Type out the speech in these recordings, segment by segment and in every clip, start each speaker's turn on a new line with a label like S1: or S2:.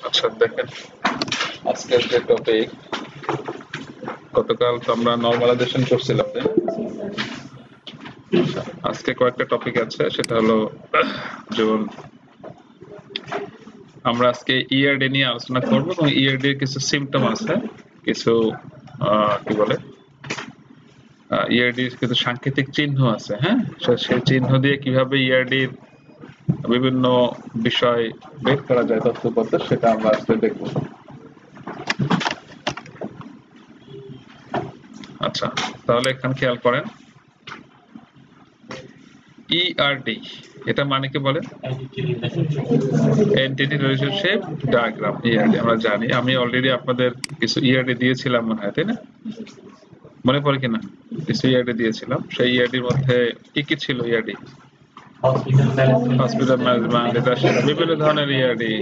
S1: আচ্ছা দেখেন, আজকের যে টপিক, গতকাল তো আমরা নরমালাইজেশন করছিলাম, তাই না? আজকে কয়েকটা টপিক আছে, সেটা হলো যেমন আমরা আজকে ইআরডি নিয়ে আলোচনা করব এবং ইআরডি এর কিছু সিম্পটম আছে, কিছু কি বলে ইআরডি এর কিছু সাংকেতিক চিহ্ন আছে। হ্যাঁ, সেই চিহ্ন দিয়ে কিভাবে ইআরডি এর বিভিন্ন বিষয় বের করা যায়, তথ্যপত্র, সেটা আমরা আজকে দেখব। আচ্ছা, তাহলে এখানে খেয়াল করেন, ইআরডি এটা মানে কি বলেন? Entity relationship diagram. ইআরডি আমরা জানি, আমি অলরেডি আপনাদের কিছু ইআরডি দিয়েছিলাম মনে হয়, তাই না? মনে পড়ে কিনা? কিছু ইআরডি দিয়েছিলাম। সেই ইআরডির মধ্যে কি কি ছিল? ইআরডি হসপিটাল ম্যানেজমেন্ট, বিভিন্ন ধরনের ইআরডি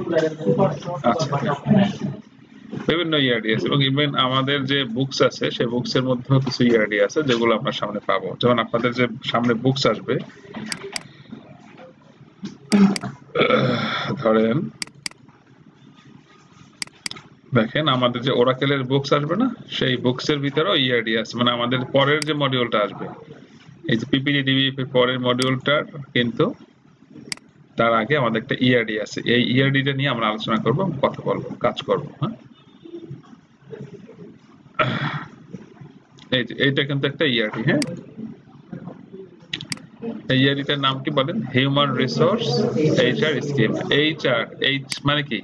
S1: আছে, বিভিন্ন ইআরডি আছে, এবং ইভেন আমাদের যে বুকস আছে সেই বুকস এর মধ্যেও কিছু ইআরডি আছে যেগুলো আমরা সামনে পাবো। যেমন আপনাদের যে সামনে বুকস আসবে, ধরেন দেখেন আমাদের যে ওরাকেলের বুকস আসবে না, সেই বুকস এর ভিতরেও ইআরডি আছে। মানে আমাদের পরের যে মডিউলটা আসবে, এই যে পিপিডিডিবিএফ এর পরের মডিউলটার কিন্তু তার আগে আমাদের একটা ইআরডি আছে। এই ইআরডিটা নিয়ে আমরা আলোচনা করব, কথা বলবো, কাজ করব। হ্যাঁ, এই যে এইটা কিন্তু একটা ইআরডি। হ্যাঁ, এই ইআরডিটার নাম কি বলেন? Human resource HR scheme. HR, H মানে কি?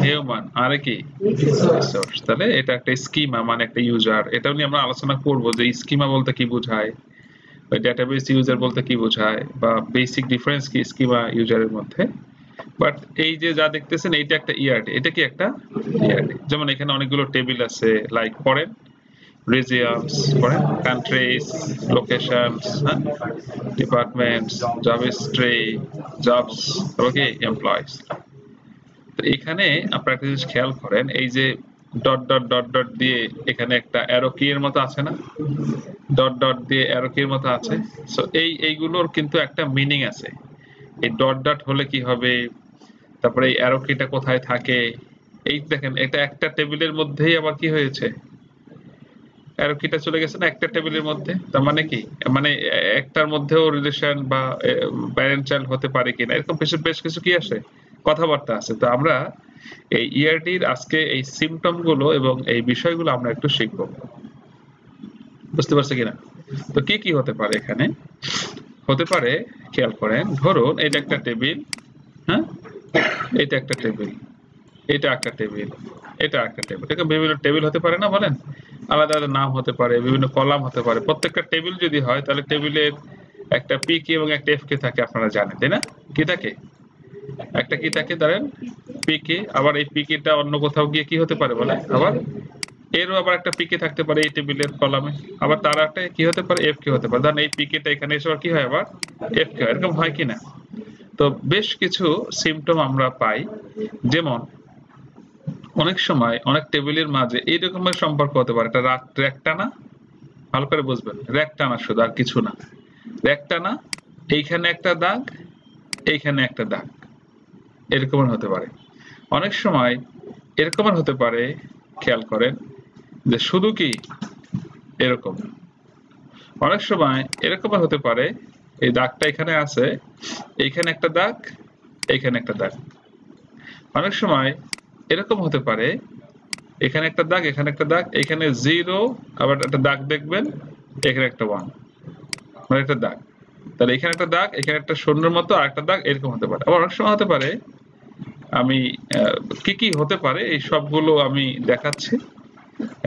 S1: হিউম্যান, আর কি? রিসোর্স। তাহলে এটা একটা স্কিমা, মানে একটা ইউজার। এটা নিয়ে আমরা আলোচনা করব যে স্কিমা বলতে কি বোঝায়, বা ডেটাবেস ইউজার বলতে কি বোঝায়, বা বেসিক ডিফারেন্স কি স্কিমা ইউজারের মধ্যে। বাট এই যে যা দেখতেছেন, এইটা একটা ইআরডি। এটা কি একটা ইআরডি? যেমন এখানে অনেকগুলো টেবিল আছে, লাইক পড়েন regions, পড়েন countries, locations, departments, job history, jobs, ওকে, এমপ্লয়িজ। তো এখানে আপনারা একটা জিনিস খেয়াল করেন, এই যে ডট ডট ডট ডট দিয়ে এখানে একটা অ্যারো কি এর মতো আছে না? ডট ডট দিয়ে অ্যারো কি এর মতো আছে। সো এইগুলোর কিন্তু একটা মিনিং আছে। এই ডট ডট হলে কি হবে, তারপরে এই অ্যারো কিটা কোথায় থাকে। এই দেখেন, এটা একটা টেবিলের মধ্যেই আবার কি হয়েছে, অ্যারো কিটা চলে গেছে না একটা টেবিলের মধ্যে। তার মানে কি, মানে একটার মধ্যেও রিলেশন বা প্যারেন্ট চাইল্ড হতে পারে কিনা, এরকম বেশ কিছু কি আসে, কথাবার্তা আছে। তো আমরা এই ইআরডির আজকে এই সিম্পটম গুলো এবং এই বিষয়গুলো আমরা একটু শিখবো। বুঝতে পারছে কিনা? তো কি কি হতে পারে এখানে? হতে পারে, খেয়াল করেন, ধরুন এটা একটা টেবিল। হ্যাঁ, এটা একটা টেবিল, এটা একটা টেবিল, এটা একটা টেবিল। এরকম বিভিন্ন টেবিল হতে পারে না, বলেন? আলাদা আলাদা নাম হতে পারে, বিভিন্ন কলাম হতে পারে। প্রত্যেকটা টেবিল যদি হয়, তাহলে টেবিলের একটা পি কে এবং একটা এফ কে থাকে, আপনারা জানেন, তাই না? কি থাকে? একটা কি থাকে, ধরেন পি কে। আবার এই পি কেটা অন্য কোথাও গিয়ে কি হতে পারে, বলে? আবার এরও আবার একটা পি কে থাকতে পারে এই টেবিলের কলামে। আবার তার একটা কি হতে পারে, এফ কে হতে পারে। ধরেন এই পি কেটা এখানে এসে কি হয়, আবার এফ কে হয়। এরকম হয় কিনা? তো বেশ কিছু সিম্পটম আমরা পাই। যেমন অনেক সময় অনেক টেবিলের মাঝে এইরকমের সম্পর্ক হতে পারে, একটা র্যাক টানা, ভালো করে বুঝবেন, র্যাক টানা, শুধু আর কিছু না। র্যাক টানা, এইখানে একটা দাগ, এইখানে একটা দাগ, এরকমের হতে পারে। অনেক সময় এরকমের হতে পারে, খেয়াল করেন, যে শুধু কি এরকম। অনেক সময় এরকমের হতে পারে, এই দাগটা এখানে আছে, এইখানে একটা দাগ, এইখানে একটা দাগ। অনেক সময় এরকম হতে পারে, এখানে একটা দাগ, এখানে একটা দাগ, এখানে জিরো, আবার একটা দাগ দেখবেন, এখানে একটা ওয়ান, মানে একটা দাগ। তাহলে এখানে একটা দাগ, এখানে একটা শূন্যের মতো আর একটা দাগ, এরকম হতে পারে। আবার অনেক সময় হতে পারে, আমি কি কি হতে পারে এই সবগুলো আমি দেখাচ্ছি,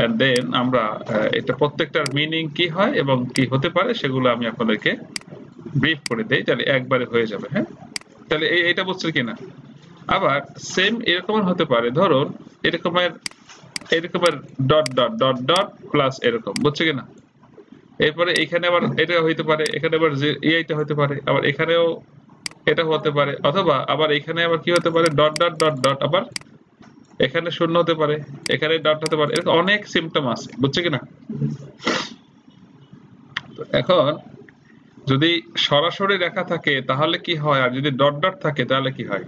S1: এন্ড দেন আমরা এটা প্রত্যেকটার মিনিং কি হয় এবং কি হতে পারে সেগুলো আমি আপনাদেরকে ব্রিফ করে দেই, তাহলে একবারে হয়ে যাবে। হ্যাঁ, তাহলে এইটা বুঝছেন কিনা? আবার সেম এরকমের হতে পারে, ধরুন এরকমের এরকমের dot dot dot dot plus এরকম, বুঝছে কিনা? এরপরে এখানে আবার এটা হইতে পারে, এখানে আবার যে এইটা হতে পারে, আবার এখানেও এটা হতে পারে, অথবা আবার এখানে আবার কি হতে পারে, ডট ডট ডট ডট, আবার এখানে শূন্য হতে পারে, এখানে ডট হতে পারে। এরকম অনেক সিম্পটম আছে, বুঝছে কিনা? এখন যদি সরাসরি রেখা থাকে তাহলে কি হয়, আর যদি ডট ডট থাকে তাহলে কি হয়?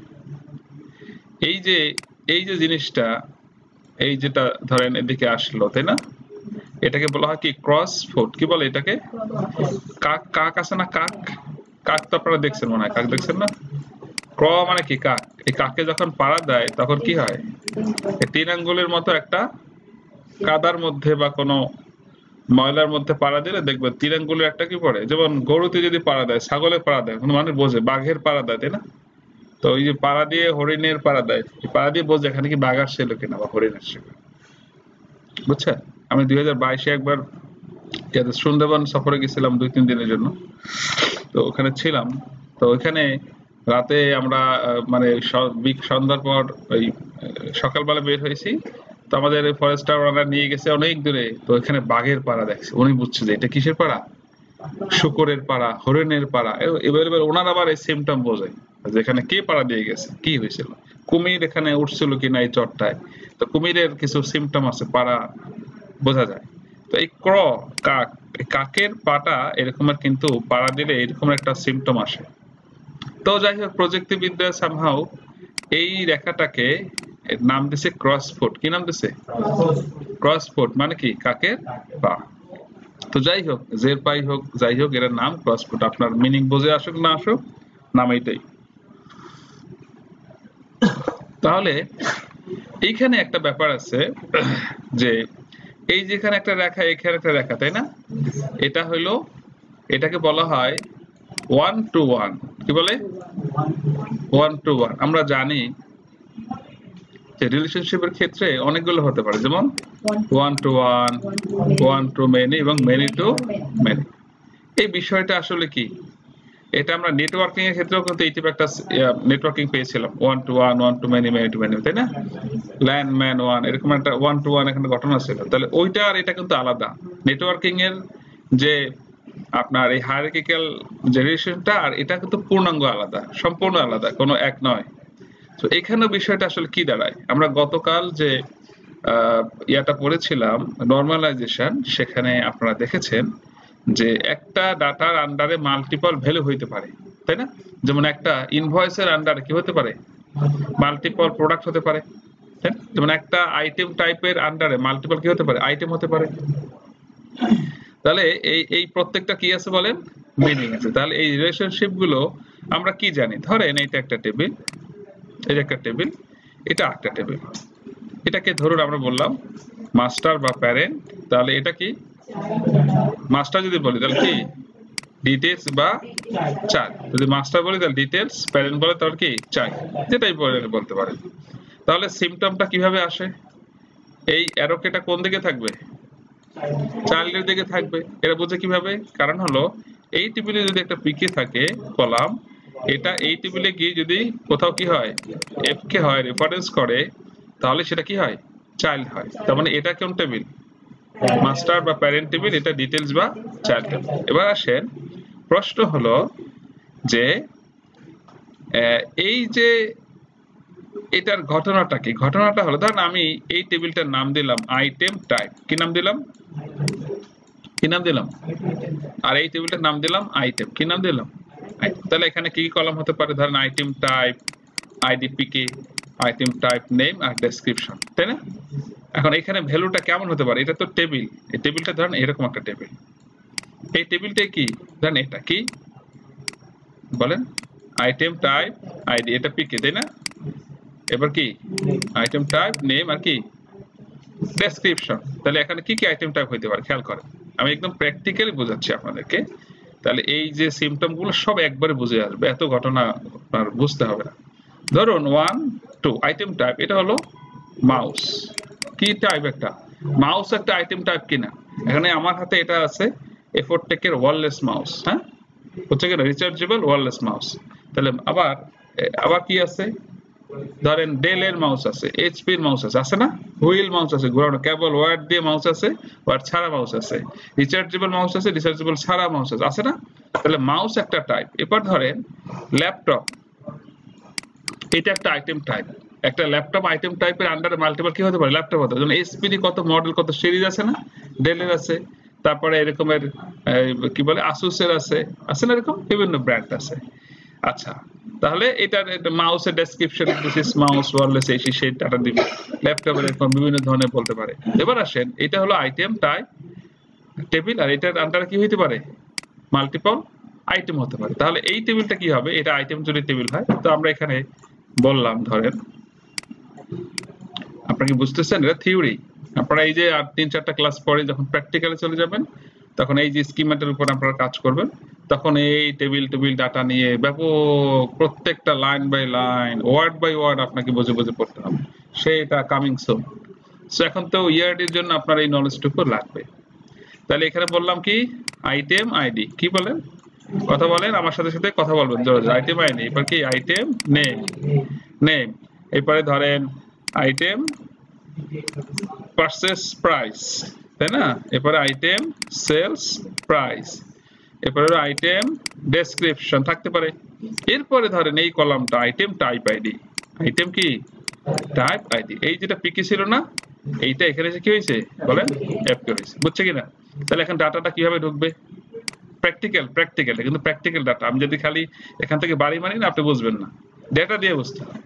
S1: এই যে এই যে জিনিসটা, এই যেটা ধরেন এদিকে আসলো, তাই না? এটাকে বলা হয় কি ক্রস ফুট। কি বলে এটাকে? কাক, কাক আছে না কাক? কাক তো আপনারা দেখছেন মনে হয়, কাক দেখছেন না? ক্র মানে কি কাক। এই কাকে যখন পাড়া দেয় তখন কি হয়? এই 3 আঙ্গুলের মতো একটা কাদার মধ্যে বা কোনো ময়লার মধ্যে পাড়া দিলে দেখবেন 3 আঙ্গুলের একটা কি পড়ে। যেমন গরুতে যদি পাড়া দেয়, ছাগলে পাড়া দেয়, কোনো মানুষ বোঝে, বাঘের পাড়া দেয়, তাই না? তো ওই যে পাড়া দিয়ে হরিণের পাড়া দেয়, এই পাড়া দিয়ে বোঝে এখানে কি বাঘ আসছিল কিনা বা হরিণ আসছে কিনা। বুঝছেন? আমি 2022-এ একবার সুন্দরবন সফরে গেছিলাম 2-3 দিনের জন্য। তো ওখানে ছিলাম। তো ওইখানে রাতে আমরা মানে সন্ধ্যার পর ওই সকালবেলা বের হয়েছি। তো আমাদের ফরেস্টার ওনারা নিয়ে গেছে অনেক দূরে। তো ওখানে বাঘের পাড়া দেখছে। উনি বুঝছে যে এটা কিসের পাড়া, শূকরের পাড়া, হরিণের পাড়া। এবার এবার ওনার আবার এই সিমটম বোঝে যেখানে কে পাড়া দিয়ে গেছে, কি হয়েছিল, কুমির এখানে উঠছিল কিনা এই চরটায়। তো কুমিরের কিছু সিমটম আছে, পাড়া বোঝা যায়। তো এই কাক, এই কাকের পাটা এরকমের কিন্তু পাড়া দিলে এরকম একটা সিমটম আসে। তো যাই হোক, প্রযুক্তিবিদ্যা সামহাউ এই রেখাটাকে এর নাম দিছে ক্রসফুট। কি নাম দিছে? ক্রসফুট মানে কি কাকের পা। তো যাই হোক, জের পাই হোক যাই হোক, এর নাম ক্রসফুট। আপনার মিনিং বুঝে আসুক না আসুক, নাম এইটাই। তাহলে এইখানে একটা ব্যাপার আছে যে এই যেখানে একটা রেখা, এখানে একটা রেখা, তাই না? এটা হইলো, এটাকে বলা হয় 1 to 1। কি বলে? 1 to 1। আমরা জানি যে রিলেশনশিপের ক্ষেত্রে অনেকগুলো হতে পারে, যেমন 1 to 1, 1 to many এবং many to many। এই বিষয়টা আসলে কি, এটা আমরা নেটওয়ার্কিং এর ক্ষেত্রেও কিন্তু এই টাইপের একটা নেটওয়ার্কিং পেয়েছিলাম, 1 to 1, 1 to many, many to many, তাই না? ল্যান্ড ম্যান 1, এরকম একটা 1 to 1 এখানে ঘটনা ছিল। তাহলে ওইটা আর এটা কিন্তু আলাদা। নেটওয়ার্কিং এর যে আপনার এই হায়ারার্কিক্যাল যে রিলেশনটা, আর এটা কিন্তু পূর্ণাঙ্গ আলাদা, সম্পূর্ণ আলাদা, কোনো এক নয়। তো এখানেও বিষয়টা আসলে কি দাঁড়ায়, আমরা গতকাল যে ইয়াটা পড়েছিলাম নরমালাইজেশন, সেখানে আপনারা দেখেছেন যে একটা ডাটার আন্ডারে মাল্টিপল ভ্যালু হইতে পারে, তাই না? যেমন একটা ইনভয়েসের আন্ডারে কি হতে পারে, মাল্টিপল প্রোডাক্ট হতে পারে, তাই না? যেমন একটা আইটেম টাইপের আন্ডারে মাল্টিপল কি হতে পারে, আইটেম হতে পারে। তাহলে এই এই প্রত্যেকটা কি আছে বলেন, মিনিং আছে। তাহলে এই রিলেশনশিপ গুলো আমরা কি জানি, ধরেন এইটা একটা টেবিল, এটা একটা টেবিল, এটা একটা টেবিল। এটাকে ধরুন আমরা বললাম মাস্টার বা প্যারেন্ট। তাহলে এটা কি মাস্টার যদি বলি তাহলে কি ডিটেলস বা চাইল্ড। যদি মাস্টার বলি তাহলে ডিটেলস, প্যারেন্ট বলে তাহলে কি চাইল্ড, যেটাই বলতে পারেন। তাহলে সিমটমটা কিভাবে আসে, এই অ্যারোকেটা কোন দিকে থাকবে, চাইল্ডের দিকে থাকবে। এটা বুঝে কিভাবে, কারণ হলো এই টেবিলে যদি একটা পিকে থাকে কলাম, এটা এই টেবিলে গিয়ে যদি কোথাও কি হয়, এফ কে হয়, রেফারেন্স করে, তাহলে সেটা কি হয়, চাইল্ড হয়। তার মানে এটা কোন টেবিল, মাস্টার বা প্যারেন্ট টেবিল, এটা ডিটেলস বা চাইল্ড টেবিল। এবার আসেন, প্রশ্ন হলো যে এই যে এটার ঘটনাটা কি, ঘটনাটা হলো ধরেন আমি এই টেবিলটার নাম দিলাম আইটেম টাইপ। কি নাম দিলাম, কি নাম দিলাম, আর এই টেবিলটার নাম দিলাম আইটেম। কি নাম দিলাম, আইটেম। তাহলে এখানে কি কলাম হতে পারে, ধরেন আইটেম টাইপ, আইডিপিকে, আইটেম টাইপ নেম আর ডেসক্রিপশন, তাই না? এখন এখানে ভ্যালুটা কেমন হতে পারে, এটা তো টেবিল, এই টেবিলটা ধরেন এরকম একটা টেবিল। এই টেবিলটা কি ধরেন, এটা কি বলেন, আইটেম টাইপ আইডি, এটা পিকে, তাই না? এবার কি আইটেম টাইপ নেম আর কি ডেসক্রিপশন। তাহলে এখানে কি কি আইটেম টাইপ হইতে পারে খেয়াল করেন, আমি একদম প্র্যাকটিক্যালি বোঝাচ্ছি আপনাদেরকে। তাহলে এই যে সিমটম গুলো সব একবারে বুঝে আসবে, এত ঘটনা আপনার বুঝতে হবে না। ধরুন 1 2 আইটেম টাইপ, এটা হলো মাউস। কি টাইপ, একটা মাউস একটা আইটেম টাইপ কিনা? এখানে আমার হাতে এটা আছে এফোর্ট টেকের ওয়্যারলেস মাউস, হ্যাঁ, হচ্ছে কিনা রিচার্জেবল ওয়্যারলেস মাউস। তাহলে আবার আবার কি আছে, ধরেন ডেল এর মাউস আছে, এইচপি এর মাউস আছে, আছে না? হুইল মাউস আছে, ঘোরানো কেবল ওয়্যার দিয়ে মাউস আছে, ওয়্যার ছাড়া মাউস আছে, রিচার্জেবল মাউস আছে, রিচার্জেবল ছাড়া মাউস আছে, আছে না? তাহলে মাউস একটা টাইপ। এবার ধরেন ল্যাপটপ, এটা একটা আইটেম টাইপ। একটা ল্যাপটপ আইটেম টাইপের আন্ডারে মাল্টিপল কি হতে পারে, ল্যাপটপ হতে পারে। যেমন এইচপি কত মডেল, কত সিরিজ আছে না, ডেলের আছে, তারপরে এরকমের কি বলে আসুসের আছে, আছে না এরকম বিভিন্ন ব্র্যান্ড আছে। আচ্ছা, তাহলে এটার মাউসের description, this is mouse wireless এই সেই ডাটা দিবে। ল্যাপটপের এরকম বিভিন্ন ধরনের বলতে পারে। এবার আসেন, এটা হলো আইটেম টাইপ টেবিল, আর এটার আন্ডারে কি হইতে পারে, মাল্টিপল আইটেম হতে পারে। তাহলে এই টেবিলটা কি হবে, এটা আইটেম যদি টেবিল হয়, তো আমরা এখানে বললাম ধরেন, আপনারা কি বুঝতেছেন, এটা থিওরি। আপনারা এই যে আর 3-4টা ক্লাস পরে যখন প্র্যাকটিক্যালে চলে যাবেন, তখন এই যে স্কিমাটার উপর আপনারা কাজ করবেন, তখন এই টেবিল ডাটা নিয়ে ব্যাপক প্রত্যেকটা line by line, word by word আপনাকে বুঝে বুঝে পড়তে হবে। সেটা কামিং সুন। সো এখন তো ইয়ারডির জন্য আপনার এই নলেজটুকু লাগবে। তাহলে এখানে বললাম কি, আইটেম আইডি, কি বলেন, কথা বলেন আমার সাথে সাথে কথা বলবেন জোরে জোরে। আইটেম আইডি, এরপর কি আইটেম নেম, নেম, এরপরে ধরেন আইটেম পারচেজ প্রাইস, তাই না, এরপরে আইটেম সেলস প্রাইস, এরপরে আইটেম ডেসক্রিপশন থাকতে পারে। এরপরে ধরেন এই কলামটা আইটেম টাইপ আইডি, আইটেম কি টাইপ আইডি, এই যেটা পিকে ছিল না, এইটা এখানে এসে কি হয়েছে বলেন, এফকে হয়েছে। বুঝছে কিনা? তাহলে এখন ডাটাটা কিভাবে ঢুকবে, প্র্যাকটিক্যাল কিন্তু প্র্যাকটিক্যাল ডাটা। আমি যদি খালি এখান থেকে বাড়ি মানি না, আপনি বুঝবেন না, ডেটা দিয়ে বুঝতে হবে।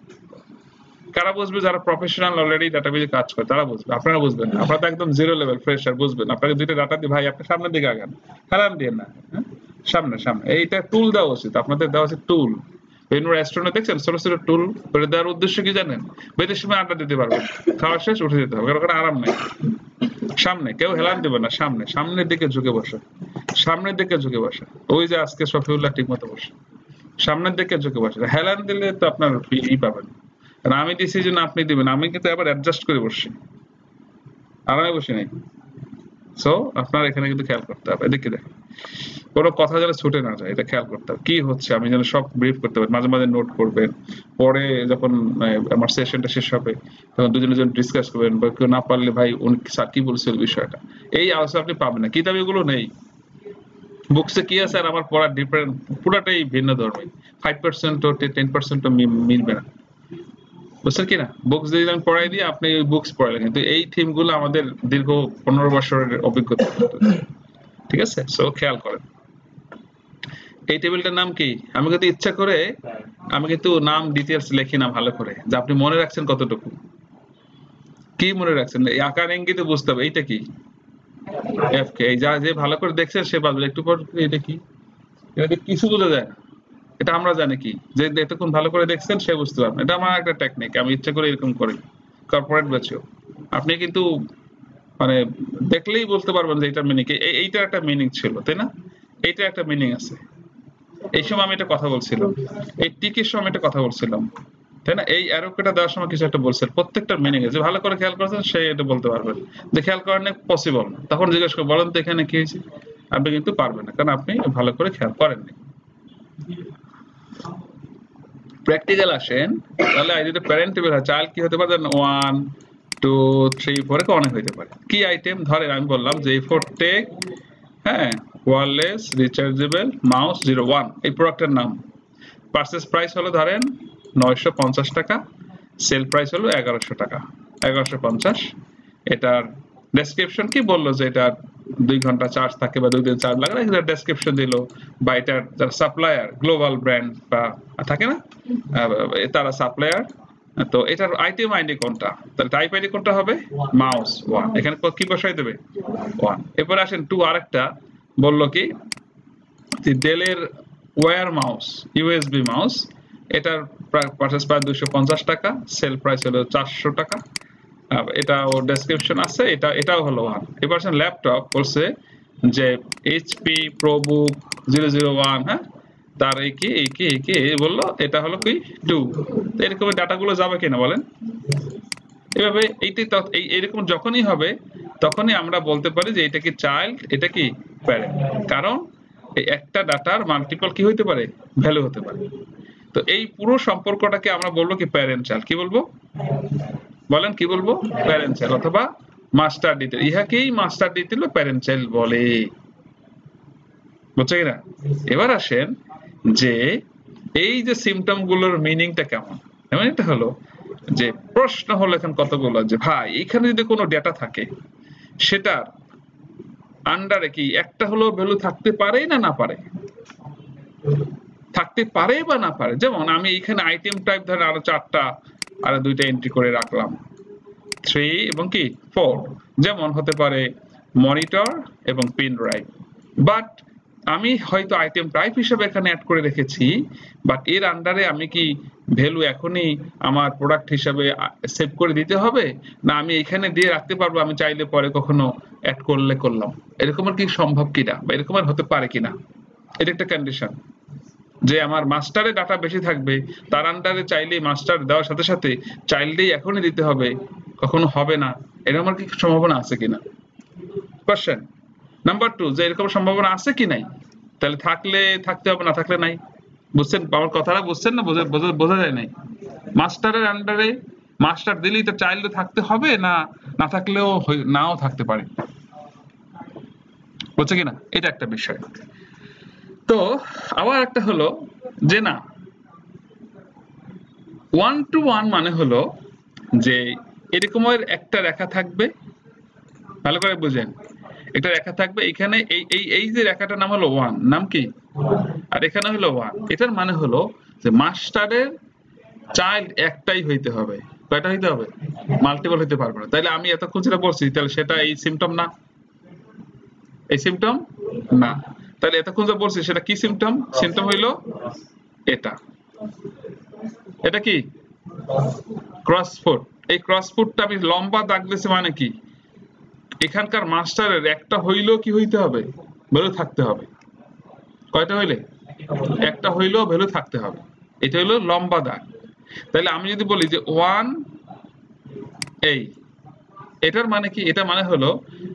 S1: কারা বুঝবে, যারা প্রফেশনাল অলরেডি ডাটাবেজে কাজ করে তারা বুঝবে, আপনারা বুঝবেন না, আপনারা তো একদম জিরো লেভেল ফ্রেশার, বুঝবেন। আপনাকে দুইটা ডাটা দিয়ে, ভাই আপনি সামনের দিকে আগান, হারান দিয়ে না, সামনে সামনে, এইটা টুল দেওয়া উচিত আপনাদের, দেওয়া উচিত টুল। বিভিন্ন রেস্টুরেন্টে দেখছেন ছোট ছোট টুল, ওটা দেওয়ার উদ্দেশ্য কি জানেন, বেদের সময় আড্ডা দিতে পারবেন, খাওয়া শেষ উঠে যেতে হবে, কারণ আরাম নেই। সামনে কেউ হেলান দেবে না, সামনে সামনের দিকে ঝুঁকে বসে, সামনের দিকে ঝুঁকে বসে। ওই যে আজকে শফিউল্লাহ ঠিক মতো বসে, সামনের দিকে ঝুঁকে বসে। হেলান দিলে তো আপনার ই পাবেন। আর আমি দিছি জন্য আপনি দিবেন, আমি কিন্তু আবার অ্যাডজাস্ট করে বসছি, আরামে বসে নেই। সো আপনার এখানে কিন্তু খেয়াল করতে হবে, এদিকে দেখেন কোনো কথা যেন ছুটে না যায়, এটা খেয়াল করতে হবে কি হচ্ছে, আমি যেন সব ব্রিফ করতে পারি। মাঝে মাঝে নোট করবেন, পরে যখন আমার সেশনটা শেষ হবে তখন দুজনে জন ডিসকাস করবেন, বা কেউ না পারলে ভাই উনি স্যার কি বলছিল বিষয়টা, এই আলোচনা আপনি পাবেন না, কিতাবে এগুলো নেই। বুকসে কি আছে আর আমার পড়ার ডিফারেন্ট, পুরাটাই ভিন্ন ধর্মী। 5% ও 10% ও মিলবে না, বুঝছেন কিনা? বুকস যদি আমি পড়াই দিই, আপনি ওই বুকস পড়ালেন, কিন্তু এই থিম গুলো আমাদের দীর্ঘ 15 বছরের অভিজ্ঞতা, ঠিক আছে? সো খেয়াল করেন এই টেবিলটার নাম কি। আমি কিন্তু ইচ্ছা করে আমি কিন্তু নাম ডিটেলস লিখি না ভালো করে, যে আপনি মনে রাখছেন কতটুকু, কি মনে রাখছেন, এই আকার ইঙ্গিতে বুঝতে হবে এইটা কি, এফকে। এই যা যে ভালো করে দেখছেন সে বাজবে, একটু পর এটা কি, এটা কিছু বোঝা যায় না, এটা আমরা জানি কি, যে এতক্ষণ ভালো করে দেখছেন সে বুঝতে পারবেন। এটা আমার একটা টেকনিক, আমি ইচ্ছা করে এরকম করি কর্পোরেট ব্যাচেও। আপনি কিন্তু মানে দেখলেই বুঝতে পারবেন যে এটার মিনিং, এইটার একটা মিনিং ছিল, তাই না, এইটার একটা মিনিং আছে। এই সময় আমি একটা কথা বলছিলাম, এই টিকের সময় একটা কথা বলছিলাম, তাই না, এই অ্যারোকেটা দেওয়ার সময় কিছু একটা বলছেন, প্রত্যেকটার মিনিং আছে, ভালো করে খেয়াল করেছেন সে এটা বলতে পারবেন, যে খেয়াল করেন পসিবল না, তখন জিজ্ঞেস করে বলেন তো এখানে কি হয়েছে, আপনি কিন্তু পারবেন না, কারণ আপনি ভালো করে খেয়াল করেননি। প্র্যাকটিক্যাল আসেন, তাহলে যদি প্যারেন্ট টেবিল হয়, চাইল্ড কি হতে পারে, 1 2 3 4 অনেক হইতে পারে। কি আইটেম, ধরেন আমি বললাম যে ফোর টেক, হ্যাঁ, ওয়্যারলেস রিচার্জেবল মাউস 01, এই প্রোডাক্টের নাম। পারচেজ প্রাইস হলো ধরেন 950 টাকা, সেল প্রাইস হলো 1100 টাকা, 1150। এটার ডেসক্রিপশন কি বললো, যে এটা 2 ঘন্টা চার্জ থাকে বা 2 দিন চার্জ লাগে, এটা ডেসক্রিপশন দিল। বা এটার যারা সাপ্লায়ার, গ্লোবাল ব্র্যান্ড বা থাকে না, তারা সাপ্লায়ার। তো এটার আইটেম আইডি কোনটা, তাহলে টাইপ আইডি কোনটা হবে, মাউস 1, এখানে কি বসাই দেবে 1। এরপরে আসেন 2, আরেকটা বললো কি, ডেলের ওয়্যার মাউস, ইউএসবি মাউস, এটার পারচেজ প্রাইস 250 টাকা, সেল প্রাইস হলো 400 টাকা। এটা ও ডেসক্রিপশন আছে, এটাও হলো 1। এবার ল্যাপটপ বলছে যে এইচপি প্রোবুক 001, হ্যাঁ, তার এই কি বললো, এটা হলো কি 2। এরকম ডাটাগুলো যাবে কিনা বলেন, এভাবে এইরকম যখনই হবে তখনই আমরা বলতে পারি যে এটা কি চাইল্ড, এটা কি প্যারেন্ট, কারণ এই একটা ডাটার মাল্টিপল কি হইতে পারে, ভ্যালু হতে পারে। তো এই পুরো সম্পর্কটাকে আমরা বলবো কি প্যারেন্ট চাইল্ড, কি বলবো বলেন, কি বলবো, প্যারেন্ট চাইল্ড অথবা মাস্টার ডিটেল, ইহাকেই মাস্টার ডিটেল বা প্যারেন্ট চাইল্ড বলে, বুঝছো কিনা? এবার আসেন যে এই যে সিমটম গুলোর মিনিংটা কেমন, মিনিংটা হলো যে প্রশ্ন হলো এখন কতগুলো, যে ভাই এখানে যদি কোনো ডেটা থাকে সেটার আন্ডারে কি একটা হলো ভ্যালু থাকতে পারে না না পারে? থাকতে পারে বা না পারে। যেমন আমি এখানে আইটেম টাইপ ধরেন আরো 4টা আর 2টা এন্ট্রি করে রাখলাম 3 এবং কি 4, যেমন হতে পারে মনিটর এবং পেন ড্রাইভ। বাট আমি হয়তো আইটেম টাইপ হিসেবে এখানে অ্যাড করে রেখেছি, বাট এর আন্ডারে আমি কি ভ্যালু এখনই আমার প্রোডাক্ট হিসাবে সেভ করে দিতে হবে, না আমি এখানে দিয়ে রাখতে পারবো, আমি চাইলে পরে কখনো অ্যাড করলে করলাম, এরকম আর কি সম্ভব কিনা বা এরকম আর হতে পারে কিনা? এটা একটা কন্ডিশন যে আমার মাস্টারে ডাটা বেশি থাকবে, তার আন্ডারে চাইলেই মাস্টার দেওয়ার সাথে সাথে চাইল্ডেই এখনই দিতে হবে, কখনো হবে না, এরকম আর কি সম্ভাবনা আছে কিনা? কোশ্চেন নাম্বার 2, যে এরকম সম্ভাবনা আছে কি নাই? তাহলে থাকলে থাকতে হবে, না থাকলে নাই। বুঝছেন আমার কথাটা? বুঝছেন না? বোঝা যায় নাই? মাস্টারের আন্ডারে মাস্টার দিলেই তো চাইল্ড থাকতে হবে, না না থাকলেও নাও থাকতে পারে। বুঝছে কিনা? এটা একটা বিষয়। তো আবার একটা হলো যে না 1 to 1 মানে হলো যে এরকমের একটা রেখা থাকবে, ভালো করে বুঝেন, একটা রেখা থাকবে এখানে, এই যে রেখাটার নাম হলো 1, নাম কি? আর এখানে হলো 1, এটার মানে হলো যে মাস্টারের চাইল্ড একটাই হইতে হবে। কয়টা হইতে হবে? মাল্টিপল হইতে পারবে না। তাইলে আমি এতক্ষণ যেটা বলছি তাহলে সেটা এই সিম্পটম না? এই সিম্পটম না। তাহলে এতক্ষণ যা বলছি সেটা কি সিম্পটম? সিম্পটম হইলো এটা। এটা কি? ক্রসফুট। এই ক্রসফুটটা আমি লম্বা দাগ দিয়েছি মানে কি? এখানকার মাস্টারের একটা হইলেও কি হইতে হবে? ভ্যালু থাকতে হবে। কয়টা হইলে? একটা হইলেও ভ্যালু থাকতে হবে। এটা হইলো লম্বা দাগ। তাহলে আমি যদি বলি যে 1 এই, এটার মানে কি? এটা মানে হলো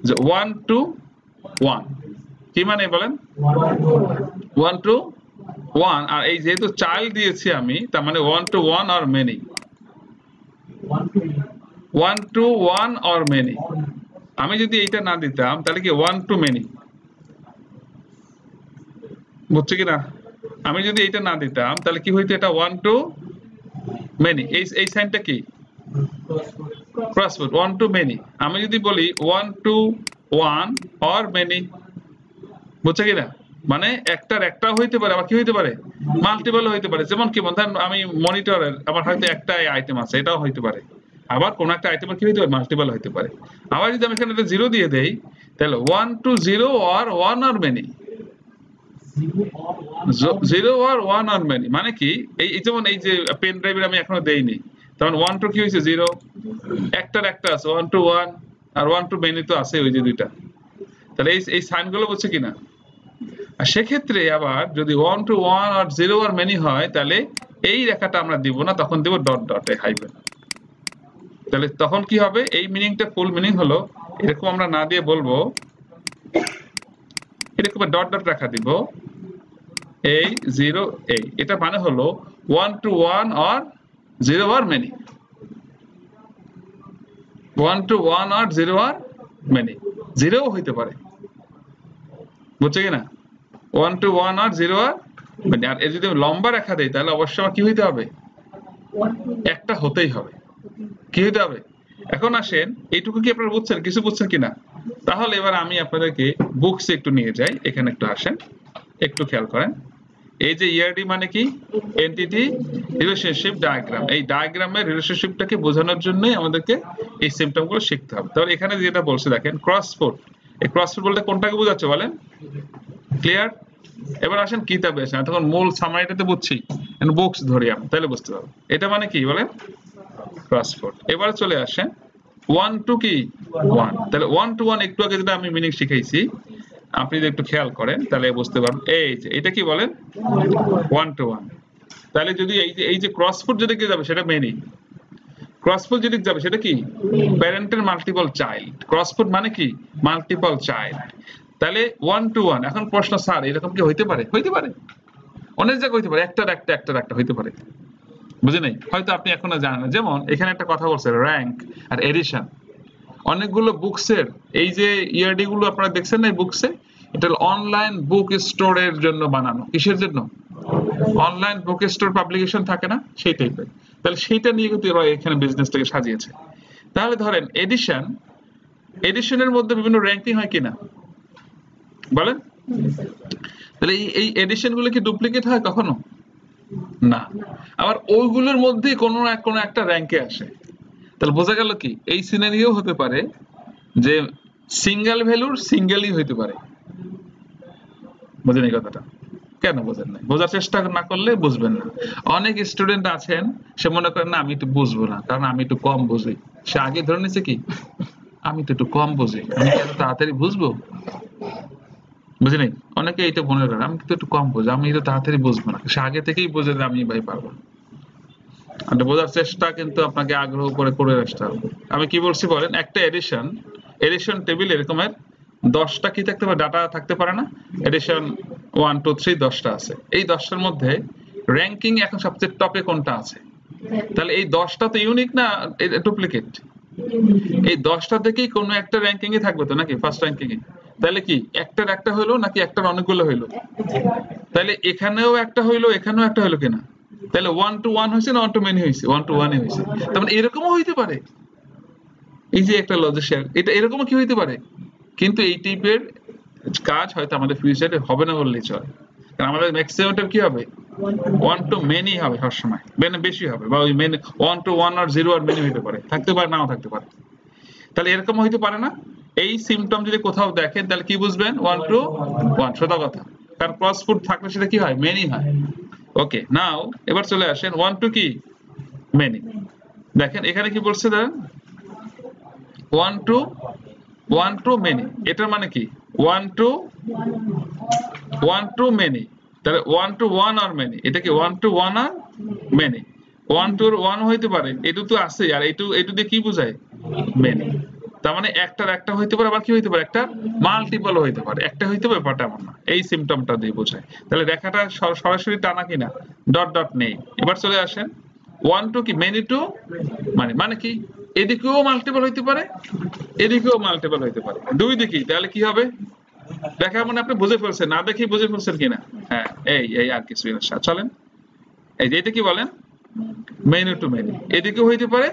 S1: যে 1 to 1। কি মানে বলেন? 1 to 1। আর এই যেহেতু চাইল্ড দিয়েছি আমি, তার মানে 1 to 1 or many। 1 to 1 or many। আমি যদি এইটা না দিতাম তাহলে কি 1 to many? বুঝছো কিনা? আমি যদি এইটা না দিতাম তাহলে কি হইতো? এটা 1 to many। এই সাইনটা কি? ক্রসফুট। 1 to many। আমি যদি বলি 1 to 1 or many, বুঝছো কিনা? মানে একটার একটা হইতে পারে, আবার কি হইতে পারে? মাল্টিপল হইতে পারে। যেমন কি ধরেন আমি মনিটরের আমার হয়তো একটাই আইটেম আছে, এটাও হইতে পারে। আবার কোন একটা আইটেমের কি হইতে পারে? মাল্টিপল হইতে পারে। আবার যদি আমি এখানে 0 দিয়ে দেই তাহলে 1 to 0 or 1 or many। 0 or 1 or many মানে কি? এই যেমন এই যে পেন ড্রাইভের আমি এখনো দেইনি, তখন 1 to কি হয়েছে? 0। একটার একটা আছে 1 to 1, আর 1 to many তো আছে ওই যে দুইটা। তাহলে এই সাইনগুলো বুঝছে কিনা? আর সেক্ষেত্রে আবার যদি 1 to 1 আর 0 আর many হয় তাহলে এই রেখাটা আমরা দিব না, তখন দেব ডট ডট হাইফেন। তাহলে তখন কি হবে? এই মিনিংটা ফুল মিনিং হলো এরকম আমরা না দিয়ে বলবো এরকম ডট ডট রেখা দিব, এই 0 এই, এটা মানে হলো 1 to 1 or 0 or many। 1 to 1 or 0 or many। 0 হইতে পারে। বুঝছো কিনা? 1 to 1 or 0 or many। আর যদি লম্বা রেখা দেই তাহলে অবশ্যই আমার কি হইতে হবে? একটা হতেই হবে। কি হইতে হবে? এখন আসেন এইটুকু কি আপনারা বুঝছেন? কিছু বুঝছেন কিনা? তাহলে এবার আমি আপনাদেরকে বুকসে একটু নিয়ে যাই। এখানে একটু আসেন, একটু খেয়াল করেন। এই যে ইআরডি মানে কি? Entity relationship diagram. এই ডায়াগ্রামের রিলেশনশিপটাকে বোঝানোর জন্যই আমাদেরকে এই সিম্পটমগুলো শিখতে হবে। তাহলে এখানে যেটা বলছে দেখেন ক্রসফুট। এই ক্রসফুট বলতে কোনটাকে বোঝাচ্ছে বলেন? ক্লিয়ার? এবার আসেন কিতাবে আসেন, তখন মূল সামারিটাতে বুঝছি, বুকস ধরি আমি, তাহলে বুঝতে পারবো এটা মানে কি বলেন? ক্রসফুট। এবার চলে আসেন 1 to কি 1। তাহলে 1 to 1 একটু আগে যেটা আমি মিনিং শিখাইছি, আপনি যদি একটু খেয়াল করেন তাহলে বুঝতে পারবেন। এই যে এটা কি বলেন? 1 to 1। তাহলে যদি এই যে ক্রসফুট যেদিকে যাবে সেটা মেনি, ক্রসফুট যেদিকে যাবে সেটা কি? প্যারেন্টের মাল্টিপল চাইল্ড। ক্রসফুট মানে কি? Multiple child. তাহলে 1 to 1। এখন প্রশ্ন, স্যার এরকম কি হইতে পারে? হইতে পারে, অনেক জায়গায় হইতে পারে, একটার একটা হইতে পারে। বুঝে নেই? হয়তো আপনি এখনো জানেন না। যেমন এখানে একটা কথা বলছে র্যাঙ্ক আর এডিশন। অনেকগুলো বুকসের এই যে ইয়ারডি গুলো আপনারা দেখছেন না এই বুকসে, এটা অনলাইন বুক স্টোরের জন্য বানানো। কিসের জন্য? অনলাইন বুক স্টোর পাবলিকেশন থাকে না, সেই টাইপের। তাহলে সেইটা নিয়ে কিন্তু এরা এখানে বিজনেসটাকে সাজিয়েছে। তাহলে ধরেন এডিশনের মধ্যে বিভিন্ন র্যাঙ্কিং হয় কিনা? বলেন? তাহলে এই এডিশন গুলো কি ডুপ্লিকেট হয় কখনো? না। আবার ওইগুলোর মধ্যে কোনো না কোনো একটা র্যাঙ্কে আসে। তাহলে বোঝা গেল কি এই সিনারিও হতে পারে যে সিঙ্গেল ভ্যালুর সিঙ্গেলই হইতে পারে। বুঝেন এই কথাটা? কেন বোঝেন না? বোঝার চেষ্টা না করলে বুঝবেন না। অনেক স্টুডেন্ট আছেন সে মনে করেন না আমি একটু বুঝবো না কারণ আমি একটু কম বুঝি। সে আগে ধরে নিছে কি আমি তো একটু কম বুঝি, আমি কি এত তাড়াতাড়ি বুঝবো? বুঝি নাই? অনেকে এটা মনে করেন আমি তো একটু কম বুঝি, আমি তো তাড়াতাড়ি বুঝবো না। সে আগে থেকেই বোঝে যে আমি ভাই পারবো না। আর বোঝার চেষ্টা কিন্তু আপনাকে আগ্রহ করে করে আসতে হবে। আমি কি বলছি বলেন? একটা এডিশন টেবিল এরকমের 10টা কি থাকতে পারে, ডাটা থাকতে পারে না? এডিশন 1 2 3 10টা আছে। এই 10টার মধ্যে র্যাঙ্কিং এখন সবচেয়ে টপে কোনটা আছে? তাহলে এই 10টা তো ইউনিক না ডুপ্লিকেট? এই 10টা থেকেই কোনো একটা র্যাঙ্কিং এ থাকবে তো নাকি ফার্স্ট র্যাঙ্কিং এ? তাহলে কি একটার একটা হইলো নাকি একটার অনেকগুলো হইলো? তাহলে এখানেও একটা হইলো এখানেও একটা হইলো কিনা? তাহলে 1 to 1 হয়েছে না 1 to many হয়েছে? 1 to 1 এ হয়েছে। তার মানে এরকমও হইতে পারে। এই যে একটা লজিক, এটা এরকমও কি হইতে পারে? কিন্তু এই টাইপের কাজ হয়তো আমাদের ফিউচারে হবে না বললেই চলে। কারণ আমাদের ম্যাক্সিমামটা কি হবে? 1 to many হবে সবসময়, মানে বেশি হবে, বা ওই মেনি 1 to 1 আর 0 আর many হইতে পারে, থাকতে পারে নাও থাকতে পারে। তাহলে এরকম হইতে পারে না? এই সিমটম যদি কোথাও দেখেন তাহলে কি বুঝবেন? 1 to 1 সোজা কথা। কারণ ক্রস ফুড থাকলে সেটা কি হয়? মেনি হয়। ওকে, নাও এবার চলে আসেন 1 to কি মেনি। দেখেন এখানে কি বলছে? দেখেন 1 to মেনি, এটার মানে কি 1 to মেনি। তাহলে 1 to 1 আর মেনি, এটা কি 1 to 1 আর মেনি? 1 to 1 হইতে পারে, এটু তো আছে, আর এটু দিয়ে কি বোঝায়? মেনি। তার মানে একটার একটা হইতে পারে, আবার কি হইতে পারে? একটা মাল্টিপল হইতে পারে, একটা হইতে পারে ব্যাপারটা এমন না। এই সিমটমটা দিয়ে বোঝায়। তাহলে রেখাটা সরাসরি টানা কিনা, ডট ডট নেই। এবার চলে আসেন 1 to কি মেনি টু মানে, মানে কি এদিকেও মাল্টিপল হইতে পারে এদিকেও মাল্টিপল হইতে পারে, দুই দিকেই। তাহলে কি হবে? দেখা মানে আপনি বুঝে ফেলছেন, না দেখি বুঝে ফেলছেন কিনা? হ্যাঁ, এই আর কিছু না। চলেন এই যে এটা কি বলেন? মেনু টু মেনু, এদিকেও হইতে পারে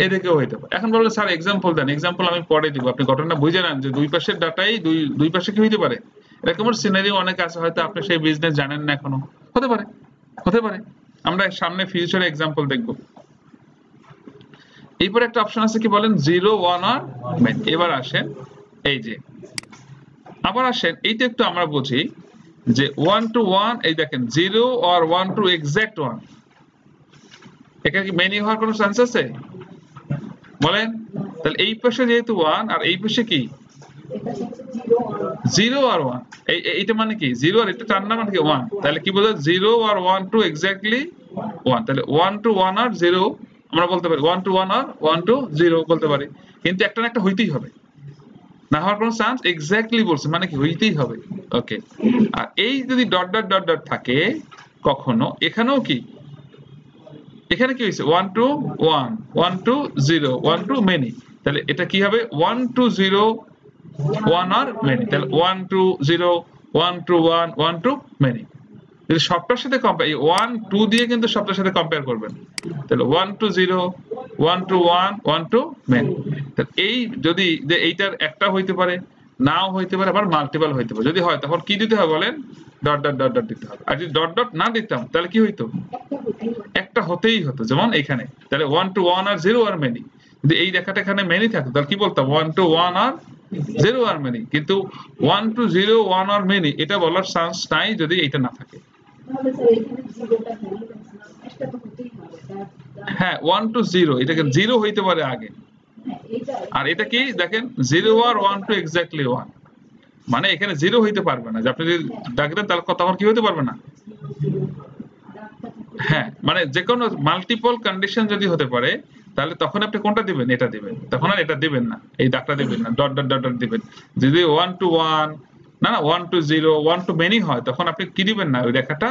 S1: এদিকেও হইতে পারে। এখন বললেন স্যার এক্সাম্পল দেন। এক্সাম্পল আমি পরে দিব, আপনি ঘটনা বুঝে নেন যে দুই পাশের ডাটাই দুই পাশে কি হইতে পারে। এরকমের সিনারিও অনেক আছে, হয়তো আপনি সেই বিজনেস জানেন না এখনো। হতে পারে, হতে পারে। আমরা সামনে ফিউচারে এক্সাম্পল দেখব। এরপর একটা অপশন আছে কি বলেন? 0 1 আর মেন। এবার আসেন এই যে, আবার আসেন এইটা একটু আমরা বুঝি যে 1 to 1, এই দেখেন 0 or 1 to exact 1, এখানে কি মেনি হওয়ার কোনো চান্স আছে? বলেন। তাহলে এই পাশে যেহেতু 1 আর এই পাশে কি 0 আর 1, এইটা মানে কি 0 আর এটা টান না মানে কি 1। তাহলে কি বোঝায়? 0 আর 1 to exactly 1। তাহলে 1 to 1 আর 0 আমরা বলতে পারি, 1 to 1 আর 1 to 0 বলতে পারি। কিন্তু একটা না একটা হইতেই হবে, না হওয়ার কোনো চান্স। এক্স্যাক্টলি বলছে মানে কি হইতেই হবে। ওকে, আর এই যদি ডট ডট ডট ডট থাকে কখনো, এখানেও কি, এখানে কি হয়েছে? 1 to 1 1 to 0 1 to many। তাহলে এটা কি হবে? 1 to 0 1 আর many। তাহলে 1 to 0 1 to 1 1 to many। যদি সবটার সাথে কম্পেয়ার, এই 1 2 দিয়ে কিন্তু সবটার সাথে কম্পেয়ার করবেন। তাহলে 1 to 0 1 to 1 1 to many। তাহলে এই যদি যে এইটার একটা হইতে পারে, নাও হইতে পারে, আবার মাল্টিপল হইতে পারে। যদি হয় তখন কি দিতে হবে বলেন? ডট ডট ডট ডট দিতে হবে। আর যদি ডট ডট না দিতাম তাহলে কি হইতো? একটা হতেই হতো, যেমন এখানে। তাহলে 1 to 1 আর 0 আর মেনি। যদি এই রেখাটা এখানে মেনি থাকতো তাহলে কি বলতাম? 1 to 1 আর 0 আর মেনি। কিন্তু 1 to 0 1 আর মেনি এটা বলার চান্স নাই যদি এটা না থাকে। হ্যাঁ, 1 to 0, এটাকে 0 হইতে পারে আগে। আর এটা কি দেখেন 0 আর 1 to exactly 1, মানে এখানে 0 হইতে পারবে না। যে আপনি যদি ডাক দেন তাহলে তখন কি হইতে পারবে না? হ্যাঁ, মানে যে কোনো মাল্টিপল কন্ডিশন যদি হতে পারে তাহলে তখন আপনি কোনটা দিবেন? এটা দিবেন। তখন আর এটা দিবেন না, এই দাগটা দিবেন না, ডট ডট ডট ডট দিবেন। যদি 1 to 1 না 1 to 0 1 to many হয় তখন আপনি কি দিবেন না, ওই রেখাটা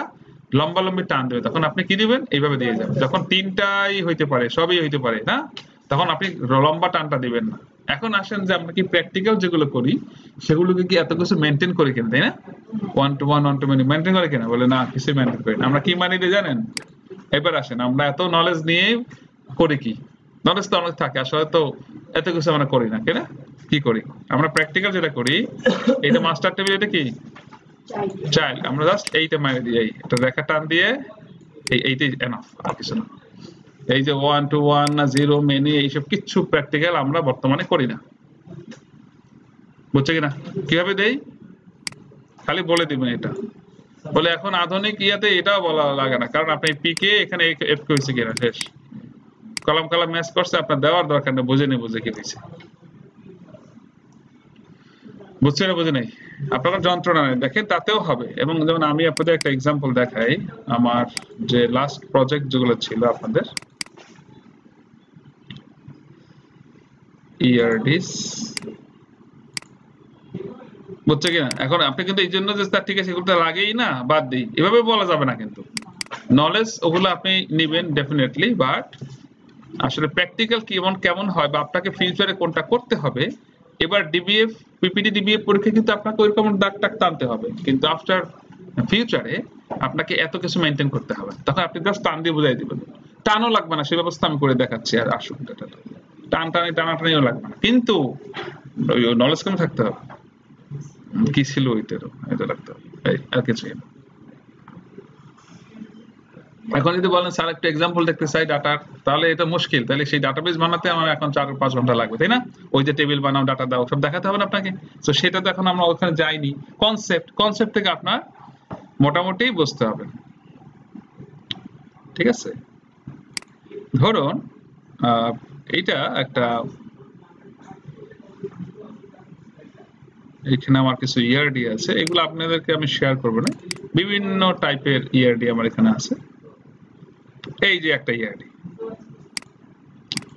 S1: লম্বা লম্বি টান দেবে। তখন আপনি কি দিবেন? এইভাবে দিয়ে যাবেন। যখন তিনটাই হইতে পারে, সবই হইতে পারে না, তখন আপনি লম্বা টানটা দিবেন না। এখন আসেন যে আমরা কি প্র্যাকটিক্যাল যেগুলো করি সেগুলোকে কি এত কিছু মেনটেন করে কিনা, তাই না? 1 to 1 1 to many মেনটেন করে কিনা? বলে না, কিছু মেনটেন করি না। আমরা কি মানি দিয়ে জানেন? এবার আসেন আমরা এত নলেজ নিয়ে করি কি? নলেজ তো অনেক থাকে, আসলে তো এত কিছু আমরা করি না, তাই না? কি করি আমরা প্র্যাকটিক্যাল যেটা করি এটা মাস্টার টেবিল এটা কি চাইল্ড আমরা জাস্ট এইটা মাইনে দিই এটা রেখা টান দিয়ে এইটাই এনাফ আর কিছু না এই যে 1 to 1 না 0 মেনি এইসব কিছু প্র্যাকটিক্যাল আমরা বর্তমানে করি না বুঝছো কিনা কিভাবে দেই খালি বলে দিবেন এটা বলে এখন আধুনিক ইয়াতে এটাও বলা লাগে না কারণ আপনি পিকে এখানে এফ কইছে কিনা শেষ কলাম কলাম ম্যাচ করছে আপনার দেওয়ার দরকার নেই বুঝে নেই বুঝে কি হয়েছে বুঝছে না বুঝে নেই আপনার যন্ত্রণা নেই দেখেন তাতেও হবে এবং যেমন আমি আপনাদের একটা এক্সাম্পল দেখাই আমার যে লাস্ট প্রজেক্ট যেগুলো ছিল আপনাদের ইআরডিস বুঝছে কিনা এখন আপনি কিন্তু এই জন্য যে তার ঠিক আছে এগুলো তো লাগেই না বাদ দিই এভাবে বলা যাবে না কিন্তু নলেজ ওগুলো আপনি নেবেন ডেফিনেটলি বাট আসলে প্র্যাকটিক্যাল কেমন হয় বা আপনাকে ফিউচারে কোনটা করতে হবে এবার ডিবিএফ পিপিটি ডিবিএফ পরীক্ষা কিন্তু আপনাকে ওইরকম দাগ টাক টানতে হবে কিন্তু আফটার ফিউচারে আপনাকে এত কিছু মেনটেন করতে হবে তখন আপনি জাস্ট টান দিয়ে বুঝাই দিবেন টানও লাগবে না সেই ব্যবস্থা আমি করে দেখাচ্ছি আর আসুন টানাটানিও লাগবে না কিন্তু নলেজ কেমন থাকতে হবে কি ছিল ওইটারও এটা লাগতে হবে আর কিছুই না এখন যদি বলেন স্যার একটা এক্সাম্পল দেখতে চাই ডাটার তাহলে এটা মুশকিল তাহলে সেই ডাটাবেস বানাতে আমার এখন 4-5 ঘন্টা লাগবে তাই না ওই যে টেবিল বানাও ডাটা দাও সব দেখাতে হবে না আপনাকে তো সেটা তো এখন আমরা ওখানে যাইনি কনসেপ্ট থেকে আপনার মোটামুটি বুঝতে হবে ঠিক আছে ধরুন এইটা একটা এখানে আমার কিছু ইআরডি আছে এগুলো আপনাদেরকে আমি শেয়ার করব না বিভিন্ন টাইপের ইআরডি আমার এখানে আছে এই যে একটা ইআরডি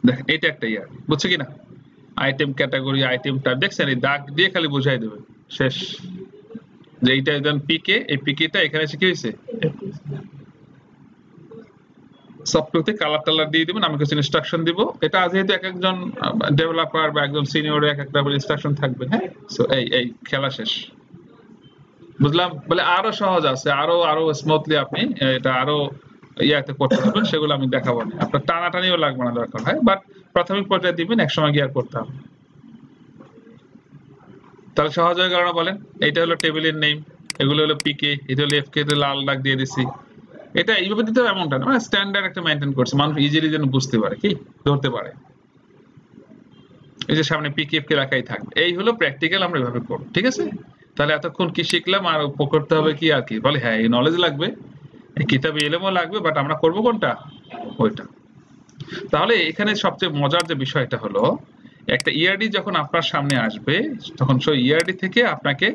S1: দেখেন এটা একটা ইআরডি বুঝছো কিনা আইটেম ক্যাটাগরি আইটেম টাইপ দেখছেন এই দাগ দিয়ে খালি বোঝাই দেবে শেষ যে এইটা একদম পিকে এই পিকেটা এখানে এসে কি হয়েছে সফটওয়্যারতে কালার টালার দিয়ে দিবেন আমি কিছু ইনস্ট্রাকশন দিব এটা যেহেতু এক একজন ডেভেলপার বা একজন সিনিয়র এক একটা ইনস্ট্রাকশন থাকবে হ্যাঁ সো এই খেলা শেষ বুঝলাম বলে আরো সহজ আছে আরো স্মুথলি আপনি এটা আরো ইয়াতে করতে পারবেন সেগুলো আমি দেখাবো না আপনার টানাটানিও লাগবে না দরকার হয় বাট প্রাথমিক পর্যায়ে দিবেন এক সময় গিয়ে আর করতে হবে তাহলে সহজ হয়ে গেল না বলেন এইটা হলো টেবিলের নেম এগুলো হলো পিকে এটা হলো এফকে তে লাল দাগ দিয়ে দিছি এটা এইভাবে দিতে হবে এমনটা না মানে স্ট্যান্ডার্ড একটা মেইনটেইন করছে মানুষ ইজিলি যেন বুঝতে পারে কি ধরতে পারে এই যে সামনে পিকে এফকে রাখাই থাকবে এই হলো প্র্যাকটিক্যাল আমরা এভাবে করব ঠিক আছে তাহলে এতক্ষণ কি শিখলাম আর করতে হবে কি আর কি বলে হ্যাঁ এই নলেজ লাগবে এই কিতাবে এলেমও লাগবে বাট আমরা করব কোনটা ওইটা তাহলে এখানে সবচেয়ে মজার যে বিষয়টা হলো একটা ইআরডি যখন আপনার সামনে আসবে তখন সেই ইআরডি থেকে আপনাকে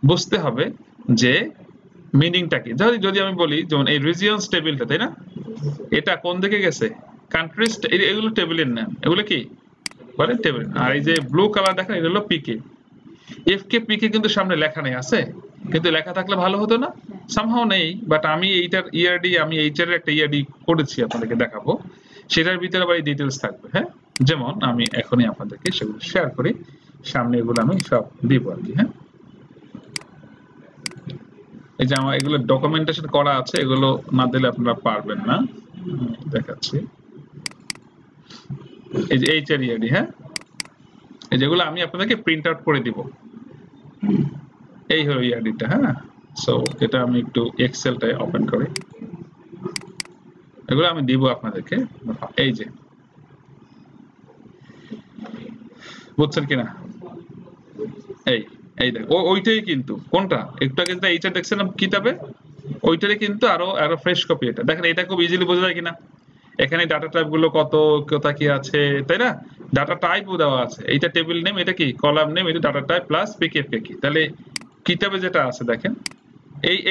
S1: বুঝতে হবে যে মিনিংটা কি যদি আমি বলি যেমন এই রিজিয়নস টেবিলটা তাই না এটা কোন দিকে গেছে কান্ট্রিজ এগুলো টেবিলের নাম এগুলো কি বলে টেবিল আর এই যে ব্লু কালার দেখেন এটা হলো পিকে এফকে পিকে কিন্তু সামনে লেখা নেই আছে কিন্তু লেখা থাকলে ভালো হতো না সামহাও নেই বাট আমি এইটার ইআরডি আমি এইটার একটা ইআরডি করেছি আপনাদেরকে দেখাবো সেটার ভিতরে আবার এই ডিটেইলস থাকবে হ্যাঁ যেমন আমি এখনই আপনাদেরকে সেগুলো শেয়ার করি সামনে এগুলো আমি সব দিব আর কি হ্যাঁ এই যে আমার এগুলো ডকুমেন্টেশন করা আছে এগুলো না দিলে আপনারা পারবেন না দেখাচ্ছি এই যে এইচআর ইআরডি হ্যাঁ এই যেগুলো আমি আপনাদেরকে প্রিন্ট আউট করে দিব এই হলো ইআরডিটা হ্যাঁ সো এটা আমি একটু এক্সেলটায় ওপেন করি এগুলো আমি দিব আপনাদেরকে এই যে বুঝছেন কিনা এই দেখ ওইটাই কিন্তু কোনটা একটু আগে যেটা এইটা দেখছেন কিতাবে ওইটারই কিন্তু আরো ফ্রেশ কপি এটা দেখেন এটা খুব ইজিলি বোঝা যায় কিনা এখানে ডাটা টাইপ গুলো কোথা কি আছে তাই না ডাটা টাইপও দেওয়া আছে এইটা টেবিল নেম এটা কি কলাম নেম এটা ডাটা টাইপ প্লাস পিকেএফকে কি তাহলে কিতাবে যেটা আছে দেখেন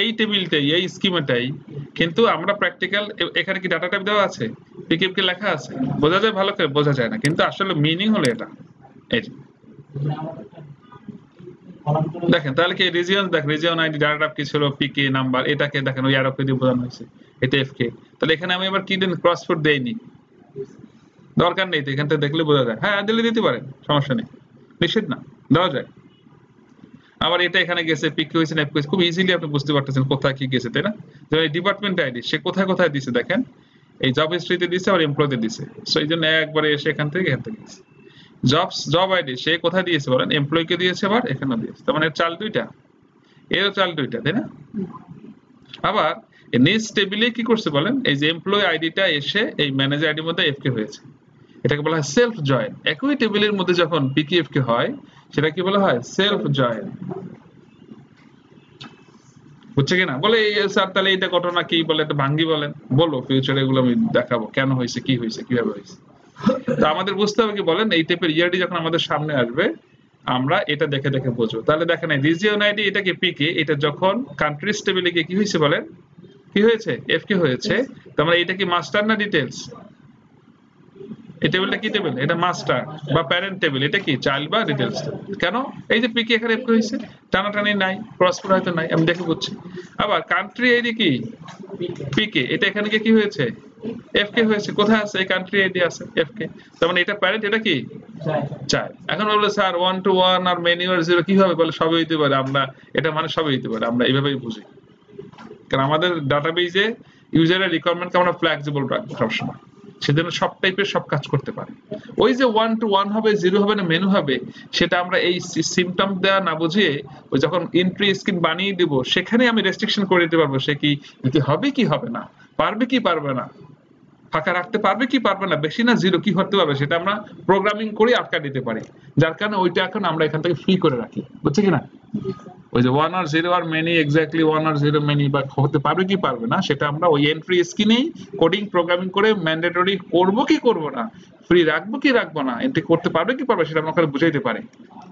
S1: এই টেবিলটাই এই স্কিমাটাই কিন্তু আমরা প্র্যাকটিক্যাল এখানে কি ডাটা টাইপ দেওয়া আছে পিকেএফকে লেখা আছে বোঝা যায় ভালো করে বোঝা যায় না কিন্তু আসলে মিনিং হলো এটা এই দেখেন তাহলে কি রিজিয়ন দেখ রিজিয়ন আইডি ডাটা টাইপ কি ছিল পিকে নাম্বার এটাকে দেখেন ওই আরো দিয়ে বোঝানো হয়েছে এটা এফকে তাহলে এখানে আমি আবার কি দেন ক্রসফোর্ড দেইনি দরকার নেই তো এখান থেকে দেখলে বোঝা যায় হ্যাঁ দিলে দিতে পারেন সমস্যা নেই নিশ্চিত না দেওয়া যায় আবার এটা এখানে গেছে পিকে হয়েছে এফকে খুব ইজিলি আপনি বুঝতে পারতেছেন কোথায় কি গেছে তাই না তো এই ডিপার্টমেন্ট আইডি সে কোথায় কোথায় দিছে দেখেন এই জব হিস্ট্রিতে দিছে আর এমপ্লয়িতে দিছে সো এই জন্য একবারে এসে এখান থেকে গেছে জব আইডি সে কোথায় দিয়েছে বলেন, এমপ্লয়ি কে দিয়েছে, আবার এখানে দিয়েছে, তার মানে চাল দুইটা, এরও চাল দুইটা, তাই না? আবার নিজ টেবিলে কি করছে বলেন, এই যে এমপ্লয়ি আইডিটা এসে এই ম্যানেজার আইডির মধ্যে এফকে হয়েছে, এটাকে বলা হয় সেলফ জয়েন। একই টেবিলের মধ্যে যখন পিকিএফকে হয় সেটা কি বলা হয়, সেলফ জয়েন। বুঝছে কিনা? বলে স্যার তাহলে এটা ঘটনা কি, বলে এটা ভাঙ্গি বলেন, বলো ফিউচারে এগুলো আমি দেখাবো কেন হয়েছে, কি হয়েছে, কিভাবে হয়েছে। তো আমাদের বুঝতে হবে কি বলেন, এই টাইপের ইয়ারডি যখন আমাদের সামনে আসবে আমরা এটা দেখে দেখে বুঝবো। তাহলে দেখেন রিজিয়ন আইডি এটা কি পিকে, এটা যখন কান্ট্রিজ টেবিলে গিয়ে কি হয়েছে বলেন, কি হয়েছে, এফকে হয়েছে। তার মানে এটা কি মাস্টার না ডিটেলস? এই টেবিলটা কি টেবিল, এটা মাস্টার বা প্যারেন্ট টেবিল, এটা কি চাইল্ড বা ডিটেলস। কেন এই যে পিকে এখানে এফকে হয়েছে, টানাটানি নাই, ক্রসফোর হয়তো নাই, আমি দেখে বুঝছি। আবার কান্ট্রি আইডি কি পিকে, এটা এখানে কি হয়েছে, এফকে হয়েছে। কোথায় আছে, এই কান্ট্রি আইডি আছে এফকে, তার মানে এটা প্যারেন্ট, এটা কি চাইল্ড। এখন বলে স্যার 1 to 1 আর মেনি আর 0 কিভাবে, বলে সবই হইতে পারে, আমরা এটা মানে সবই হইতে পারে, আমরা এইভাবেই বুঝি। কারণ আমাদের ডাটাবেজে ইউজারের রিকোয়ারমেন্টকে আমরা ফ্লেক্সিবল রাখবো সবসময়, সেজন্য সব টাইপের সব কাজ করতে পারে। ওই যে 1 to 1 হবে, 0 হবে না মেনু হবে, সেটা আমরা এই সিমটম দেওয়া না বুঝিয়ে ওই যখন এন্ট্রি স্ক্রিন বানিয়ে দিব সেখানে আমি রেস্ট্রিকশন করে দিতে পারবো, সে কি দিতে হবে কি হবে না, পারবে কি পারবে না, ফাঁকা রাখতে পারবে কি পারবে না, বেশি না জিরো কি করতে পারবে, সেটা আমরা প্রোগ্রামিং করে আটকা দিতে পারি। যার কারণে ওইটা এখন আমরা এখান থেকে ফ্রি করে রাখি, বুঝছে কিনা? ওই যে 1 আর 0 আর মেনি, এক্স্যাক্টলি 1 আর 0 মেনি বা হতে পারবে কি পারবে না, সেটা আমরা ওই এন্ট্রি স্ক্রিনেই কোডিং প্রোগ্রামিং করে ম্যান্ডেটরি করব কি করব না, ফ্রি রাখবো কি রাখবো না, এন্ট্রি করতে পারবে কি পারবে, সেটা আমরা ওখানে বুঝাইতে পারি।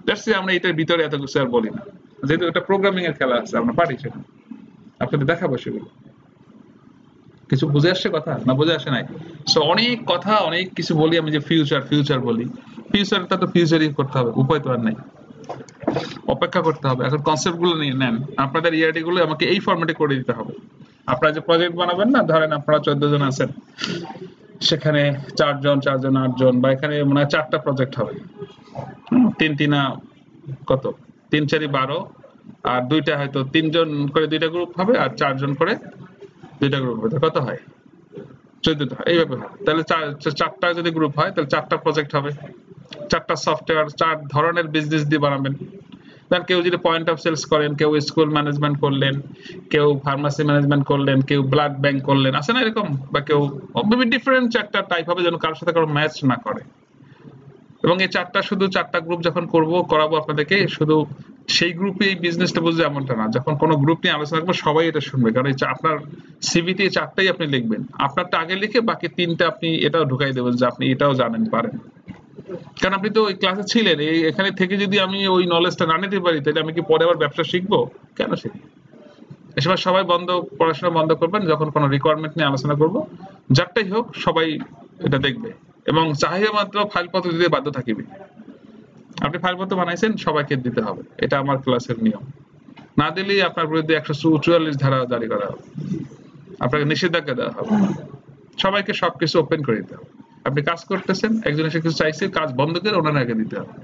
S1: দ্যাটস আমরা এটার ভিতরে এত কিছু আর বলি না, যেহেতু এটা প্রোগ্রামিং এর খেলা আছে, আমরা পারি সেটা আপনাদের দেখাবো সেগুলো। কিছু বুঝে আসছে কথা না, বুঝে আসে নাই? সো অনেক কথা অনেক কিছু বলি আমি, যে ফিউচার ফিউচার বলি, ফিউচারটা তো ফিউচারই করতে হবে, উপায় তো আর নাই, অপেক্ষা করতে হবে। এখন কনসেপ্ট গুলো নিয়ে নেন, আপনাদের ইয়ারডি গুলো আমাকে এই ফরম্যাটে করে দিতে হবে। আপনারা যে প্রজেক্ট বানাবেন না, ধরেন আপনারা 14 জন আছেন, সেখানে 4 জন 4 জন 8 জন, বা এখানে মনে হয় 4টা প্রজেক্ট হবে, 3 3 কত, 3 4 12, আর দুইটা হয়তো 3 জন করে দুইটা গ্রুপ হবে, আর 4 জন করে দুইটা গ্রুপ হবে, কত হয়, 14টা এইভাবে হয়। তাহলে 4টা যদি গ্রুপ হয় তাহলে 4টা প্রজেক্ট হবে, 4টা সফটওয়্যার 4 ধরনের বিজনেস দিয়ে বানাবেন। ধরেন কেউ যদি পয়েন্ট অফ সেলস করেন, কেউ স্কুল ম্যানেজমেন্ট করলেন, কেউ ফার্মাসি ম্যানেজমেন্ট করলেন, কেউ ব্লাড ব্যাংক করলেন, আছে না এরকম, বা কেউ ডিফারেন্ট 4টা টাইপ হবে, যেন কারোর সাথে কারো ম্যাচ না করে। এবং এই 4টা শুধু 4টা গ্রুপ যখন করাবো আপনাদেরকে, শুধু সেই গ্রুপে এই বিজনেসটা বুঝবে এমনটা না, যখন কোনো গ্রুপ নিয়ে আলোচনা করবো সবাই এটা শুনবে, কারণ আপনার সিভিতে 4টাই আপনি লিখবেন, আপনারটা আগে লিখে বাকি 3টা আপনি এটাও ঢুকাই দেবেন যে আপনি এটাও জানেন পারেন, কারণ আপনি তো ওই ক্লাসে ছিলেন। এখানে থেকে যদি আমি ওই নলেজটা না নিতে পারি, তাহলে আমি কি পরে আবার ব্যবসা শিখবো, কেন শিখবো? এসময় সবাই পড়াশোনা বন্ধ করবেন, যখন কোনো রিকোয়ারমেন্ট নিয়ে আলোচনা করবো, যারটাই হোক সবাই এটা দেখবে, এবং চাহিদা মাত্র ফাইলপত্র দিতে বাধ্য থাকিবে। আপনি ফাইলপত্র বানাইছেন, সবাইকে দিতে হবে, এটা আমার ক্লাসের নিয়ম। না দিলেই আপনার বিরুদ্ধে 144 ধারা জারি করা হবে, আপনাকে নিষেধাজ্ঞা দেওয়া হবে, সবাইকে সবকিছু ওপেন করে দিতে হবে। আপনি কাজ করতেছেন, একজন এসে কিছু চাইছে, কাজ বন্ধ করে ওনার আগে দিতে হবে,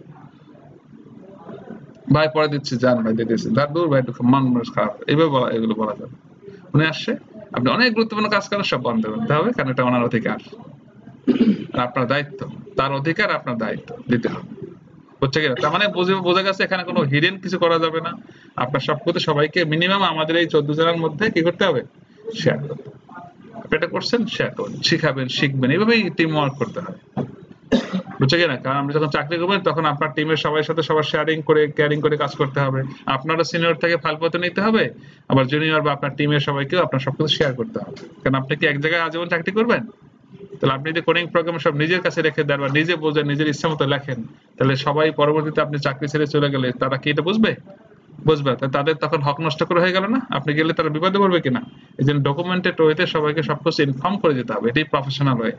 S1: ভাই পরে দিচ্ছি, যান ভাই দিতেছি, তার দূর ভাই মান মানুষ খারাপ, এইভাবে বলা, এগুলো বলা যাবে। উনি আসছে, আপনি অনেক গুরুত্বপূর্ণ কাজ করেন, সব বন্ধ করতে হবে, কারণ এটা ওনার অধিকার আর আপনার দায়িত্ব, তার অধিকার আপনার দায়িত্ব দিতে হবে, বুঝছে কিনা? তার মানে বোঝা গেছে এখানে কোনো হিডেন কিছু করা যাবে না, আপনার সবকিছু সবাইকে মিনিমাম আমাদের এই 14 জনের মধ্যে কি করতে হবে, শেয়ার করতে হবে। আপনি এটা করছেন, শেয়ার করবেন, শিখাবেন, শিখবেন, এইভাবেই টিম ওয়ার্ক করতে হয়, বুঝছে কিনা? কারণ আপনি যখন চাকরি করবেন তখন আপনার টিমের সবার সাথে সবার শেয়ারিং করে কেয়ারিং করে কাজ করতে হবে, আপনারও সিনিয়র থেকে ফাইলপত্র নিতে হবে, আবার জুনিয়র বা আপনার টিমের সবাইকেও আপনার সবকিছু শেয়ার করতে হবে। কারণ আপনি কি এক জায়গায় আজীবন চাকরি করবেন? তাহলে আপনি যদি কোডিং প্রোগ্রাম সব নিজের কাছে রেখে দেন বা নিজে বোঝেন, নিজের ইচ্ছা মতো লেখেন, তাহলে সবাই পরবর্তীতে আপনি চাকরি ছেড়ে চলে গেলে তারা কি এটা বুঝবে? বুঝবে। তাদের তখন হক নষ্ট করে হয়ে গেল না? আপনি গেলে তারা বিপদে পড়বে কিনা? এই জন্য ডকুমেন্টেড ওয়েতে সবাইকে সবকিছু ইনফর্ম করে দিতে হবে, এটাই প্রফেশনাল ওয়ে।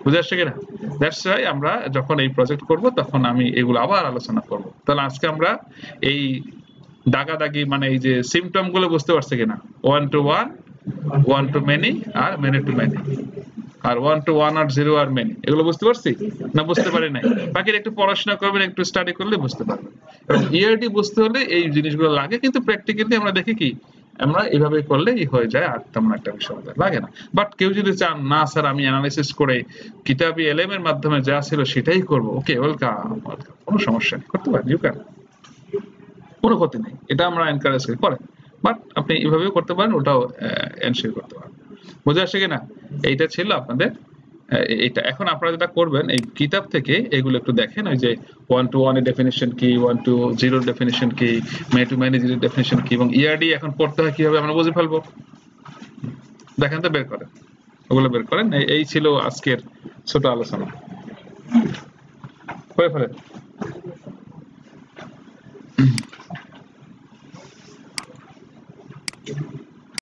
S1: বুঝে আসছে কিনা? দ্যাটস ওয়াই আমরা যখন এই প্রজেক্ট করব তখন আমি এগুলো আবার আলোচনা করব। তাহলে আজকে আমরা এই দাগাদাগি মানে এই যে সিমটম গুলো বুঝতে পারছি কিনা? 1 to 1, 1 to many R many to many, R 1 to 1 আর 0 আর many, এগুলো বুঝতে পারছি না? বুঝতে পারি নাই? বাকি একটু পড়াশোনা করবেন, একটু স্টাডি করলে বুঝতে পারবেন। এবং ইআরডি বুঝতে হলে এই জিনিসগুলো লাগে, কিন্তু প্র্যাকটিক্যালি আমরা দেখি কি আমরা এইভাবে করলেই হয়ে যায়, আর তেমন একটা বিষয় লাগে না। বাট কেউ যদি চান না স্যার আমি অ্যানালাইসিস করে কিতাবি এলএম এর মাধ্যমে যা ছিল সেটাই করব, ওকে ওয়েলকাম, কোনো সমস্যা নেই, করতে পারেন, ইউ ক্যান, কোনো ক্ষতি নেই, এটা আমরা এনকারেজ করি করেন। বাট আপনি এভাবেও করতে পারেন, ওটাও এনশিওর করতে পারেন। বুঝে আসছে কিনা? এইটা ছিল আপনাদের এটা। এখন আপনারা যেটা করবেন এই কিতাব থেকে এগুলো একটু দেখেন, ওই যে 1 to 1 এর ডেফিনিশন কি, 1 to 0 এর ডেফিনিশন কি, মে টু ম্যানি জিরো ডেফিনিশন কি, এবং ইআরডি এখন পড়তে হয় কিভাবে আমরা বুঝে ফেলবো। দেখেন তো, বের করেন, ওগুলো বের করেন। এই ছিল আজকের ছোট আলোচনা, করে ফেলেন।